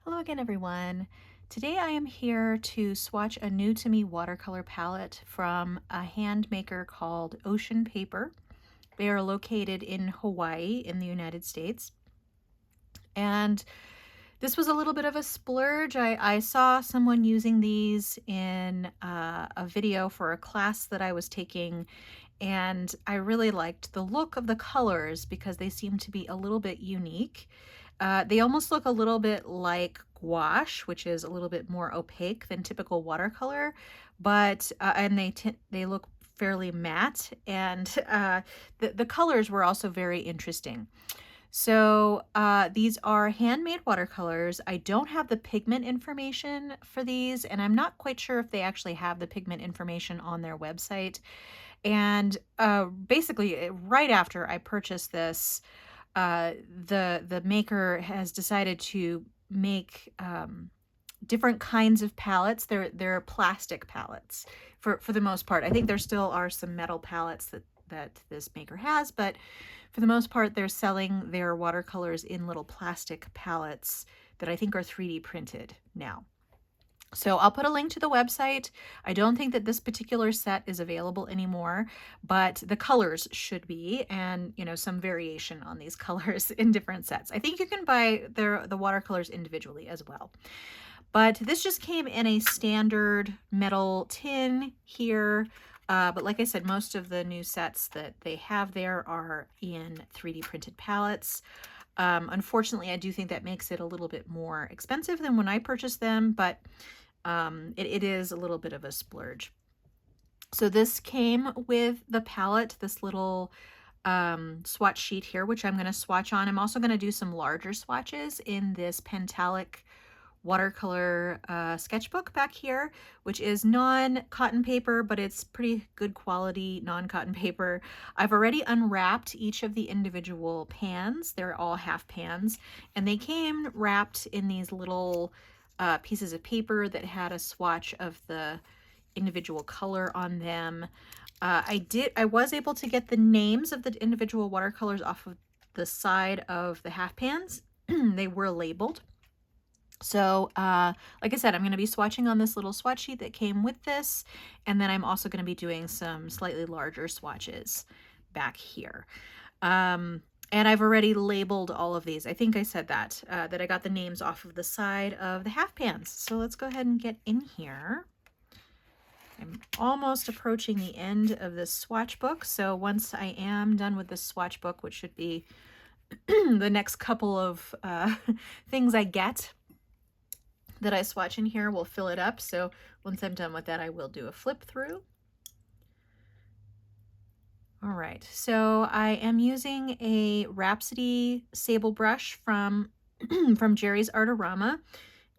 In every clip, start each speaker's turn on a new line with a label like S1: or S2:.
S1: Hello again, everyone. Today I am here to swatch a new to me watercolor palette from a hand maker called Ocean Paper. They are located in Hawaii in the United States. And this was a little bit of a splurge. I saw someone using these in a video for a class that I was taking, and I really liked the look of the colors because they seem to be a little bit unique. They almost look a little bit like gouache, which is a little bit more opaque than typical watercolor, but and they look fairly matte, and the colors were also very interesting. So these are handmade watercolors. I don't have the pigment information for these, and I'm not quite sure if they actually have the pigment information on their website. And basically, right after I purchased this, the maker has decided to make different kinds of palettes. They're plastic palettes for the most part. I think there still are some metal palettes that this maker has, but for the most part, they're selling their watercolors in little plastic palettes that I think are 3D printed now. So I'll put a link to the website. I don't think that this particular set is available anymore, but the colors should be, and some variation on these colors in different sets. I think you can buy the watercolors individually as well. But this just came in a standard metal tin here. But like I said, most of the new sets that they have there are in 3D printed palettes. Unfortunately, I do think that makes it a little bit more expensive than when I purchased them, but it is a little bit of a splurge. So this came with the palette, this little swatch sheet here, which I'm going to swatch on. I'm also going to do some larger swatches in this Pentalic watercolor sketchbook back here, which is non-cotton paper, but it's pretty good quality non-cotton paper. I've already unwrapped each of the individual pans. They're all half pans, and they came wrapped in these little pieces of paper that had a swatch of the individual color on them. I was able to get the names of the individual watercolors off of the side of the half pans. They were labeled. So, like I said, I'm going to be swatching on this little swatch sheet that came with this, and then I'm also going to be doing some slightly larger swatches back here. And I've already labeled all of these. I think I said that I got the names off of the side of the half pans. So let's go ahead and get in here. I'm almost approaching the end of this swatch book. So once I am done with this swatch book, which should be the next couple of things I get that I swatch in here, will fill it up. So once I'm done with that, I will do a flip through. All right, so I am using a Rhapsody sable brush from from Jerry's Artorama.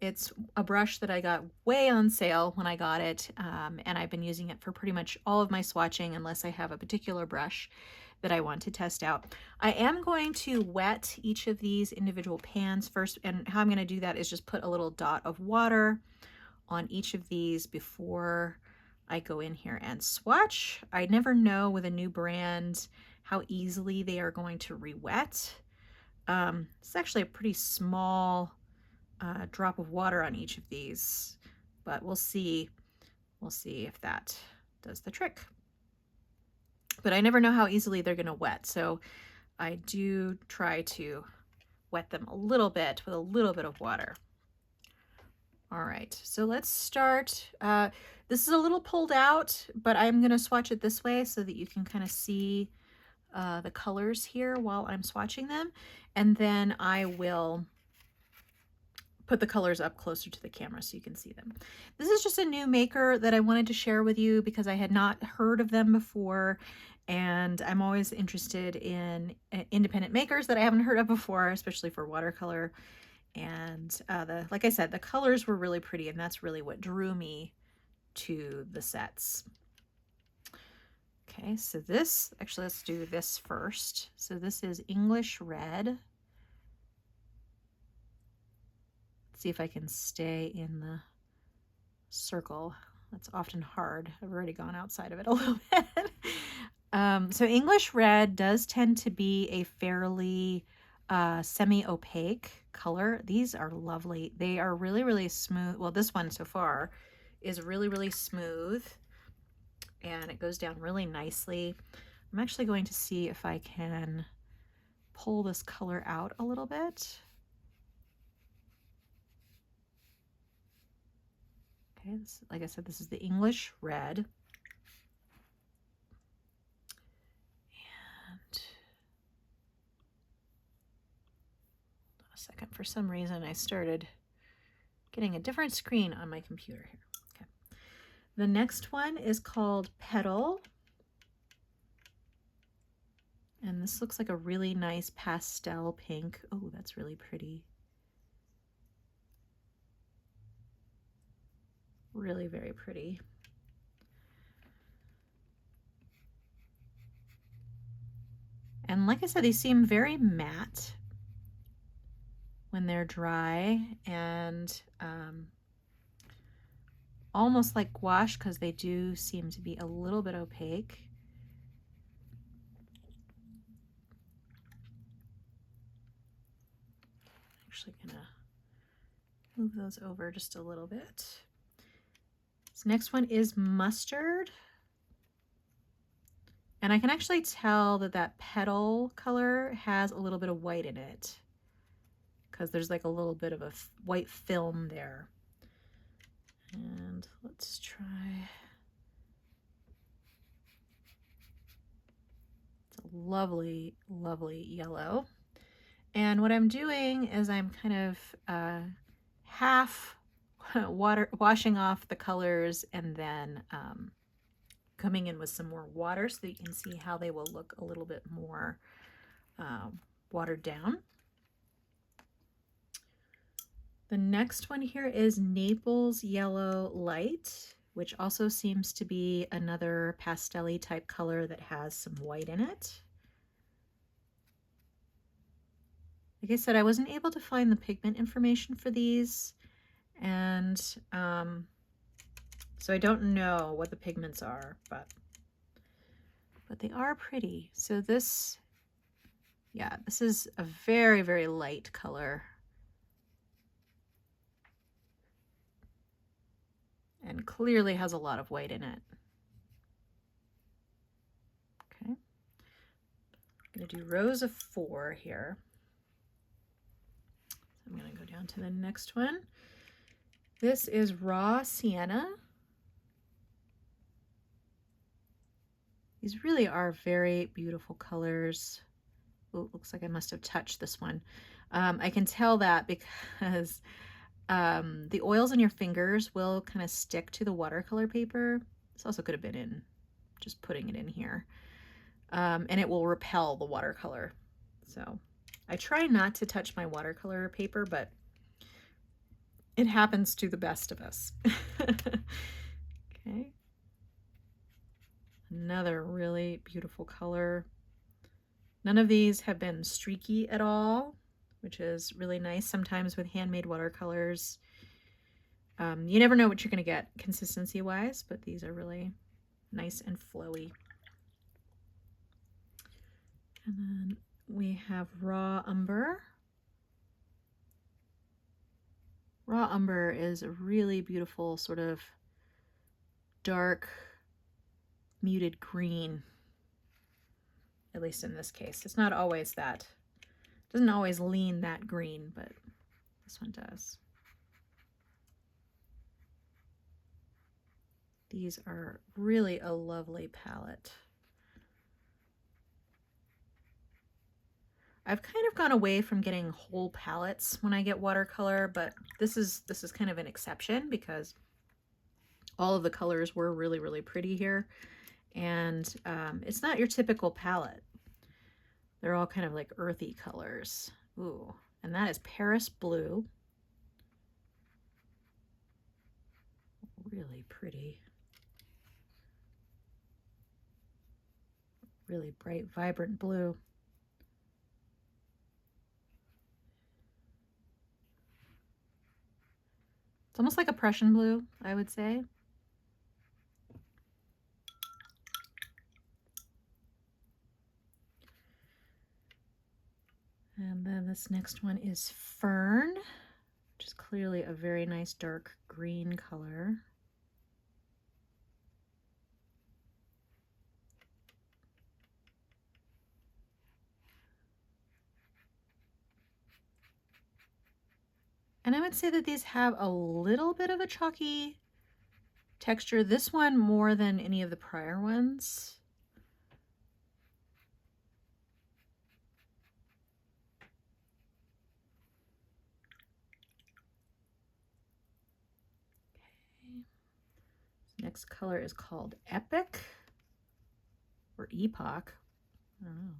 S1: It's a brush that I got way on sale when I got it, and I've been using it for pretty much all of my swatching unless I have a particular brush that I want to test out. I am going to wet each of these individual pans first, and how I'm going to do that is just put a little dot of water on each of these before I go in here and swatch. I never know with a new brand how easily they are going to re-wet. It's actually a pretty small drop of water on each of these, but we'll see if that does the trick. But I never know how easily they're going to wet, so I do try to wet them a little bit with a little bit of water. All right, so let's start. This is a little pulled out, but I'm going to swatch it this way so that you can kind of see the colors here while I'm swatching them, and then I will put the colors up closer to the camera so you can see them. This is just a new maker that I wanted to share with you because I had not heard of them before, and I'm always interested in independent makers that I haven't heard of before, especially for watercolor. And like I said, the colors were really pretty, and that's really what drew me to the sets. Okay, so this, actually let's do this first. So this is English Red. See if I can stay in the circle. That's often hard. I've already gone outside of it a little bit. So English Red does tend to be a fairly semi-opaque color. These are lovely. They are really, really smooth. Well, this one so far is really, really smooth, and it goes down really nicely. I'm actually going to see if I can pull this color out a little bit. Okay, this, like I said, this is the English red. And hold on a second. For some reason, I started getting a different screen on my computer here. Okay. The next one is called Petal. And this looks like a really nice pastel pink. Oh, that's really pretty. Really very pretty. And like I said, these seem very matte when they're dry, and almost like gouache, because they do seem to be a little bit opaque. Actually gonna move those over just a little bit. This next one is Mustard. And I can actually tell that that petal color has a little bit of white in it, because there's like a little bit of a white film there. And let's try. It's a lovely, lovely yellow. And what I'm doing is I'm kind of half washing off the colors, and then coming in with some more water so that you can see how they will look a little bit more watered down. The next one here is Naples Yellow Light, which also seems to be another pastel-y type color that has some white in it. Like I said, I wasn't able to find the pigment information for these, and so I don't know what the pigments are, but they are pretty. So this, yeah, this is a very, very light color. And clearly has a lot of white in it. Okay. I'm going to do rows of 4 here. So I'm going to go down to the next one. This is Raw Sienna. These really are very beautiful colors. Oh, it looks like I must have touched this one. I can tell that because the oils on your fingers will kind of stick to the watercolor paper. This also could have been in just putting it in here. And it will repel the watercolor. So I try not to touch my watercolor paper, but it happens to the best of us. Okay. Another really beautiful color. None of these have been streaky at all, which is really nice. Sometimes with handmade watercolors, you never know what you're going to get consistency-wise, but these are really nice and flowy. And then we have Raw Umber. Raw Umber is a really beautiful sort of dark, muted green, at least in this case. It's not always that. It doesn't always lean that green, but this one does. These are really a lovely palette. I've kind of gone away from getting whole palettes when I get watercolor, but this is kind of an exception because all of the colors were really, really pretty here. And it's not your typical palette. They're all kind of like earthy colors. Ooh, and that is Paris Blue. Really pretty. Really bright, vibrant blue. It's almost like a Prussian blue, I would say. And then this next one is Fern, which is clearly a very nice dark green color. And I would say that these have a little bit of a chalky texture. This one more than any of the prior ones. Okay. Next color is called Epic or Epoch. I don't know.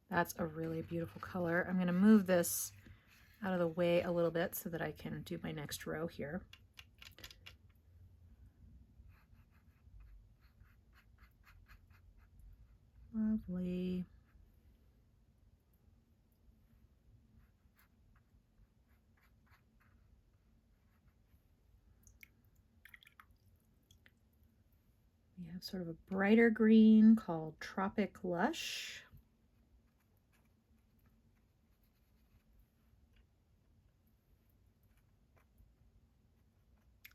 S1: That's a really beautiful color. I'm going to move this out of the way a little bit so that I can do my next row here. Lovely. We have sort of a brighter green called Tropic Lush.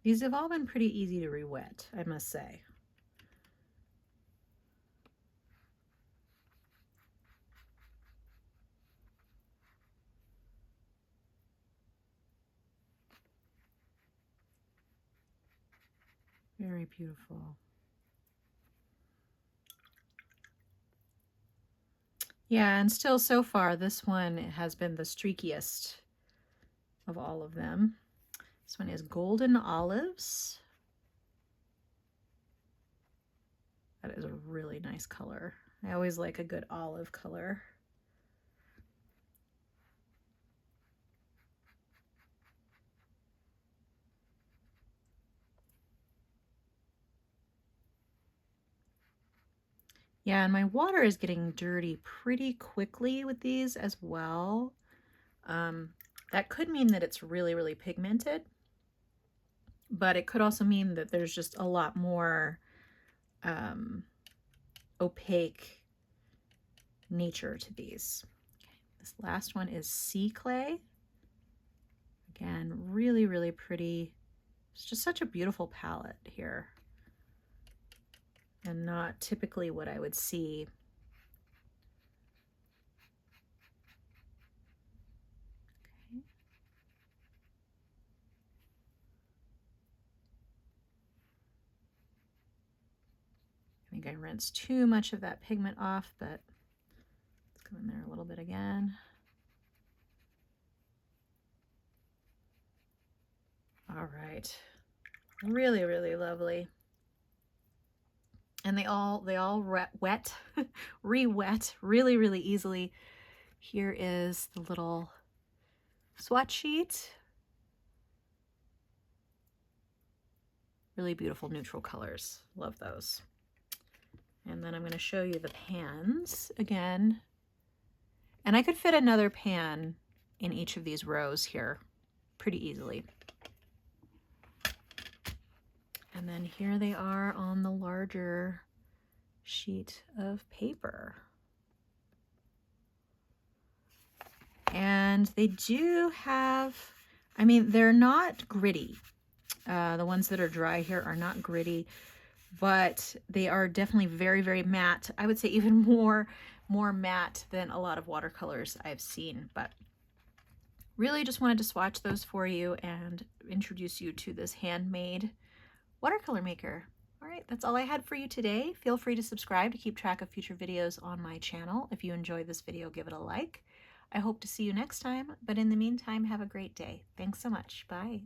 S1: These have all been pretty easy to re-wet, I must say. Very beautiful. Yeah, and still so far, this one has been the streakiest of all of them. This one is Golden Olives. That is a really nice color. I always like a good olive color. Yeah, and my water is getting dirty pretty quickly with these as well. That could mean that it's really, really pigmented, but it could also mean that there's just a lot more opaque nature to these. Okay, this last one is Sea Clay. Again, really, really pretty. It's just such a beautiful palette here, and not typically what I would see. Okay. I think I rinsed too much of that pigment off, but let's go in there a little bit again. All right, really, really lovely. And they all wet, re-wet really, really easily. Here is the little swatch sheet. Really beautiful neutral colors. Love those. And then I'm going to show you the pans again. And I could fit another pan in each of these rows here pretty easily. And then here they are on the larger sheet of paper. And they do have, I mean, they're not gritty. The ones that are dry here are not gritty, but they are definitely very, very matte. I would say even more matte than a lot of watercolors I've seen, but really just wanted to swatch those for you and introduce you to this handmade watercolor maker. All right, that's all I had for you today. Feel free to subscribe to keep track of future videos on my channel. If you enjoyed this video, give it a like. I hope to see you next time, but in the meantime, have a great day. Thanks so much. Bye.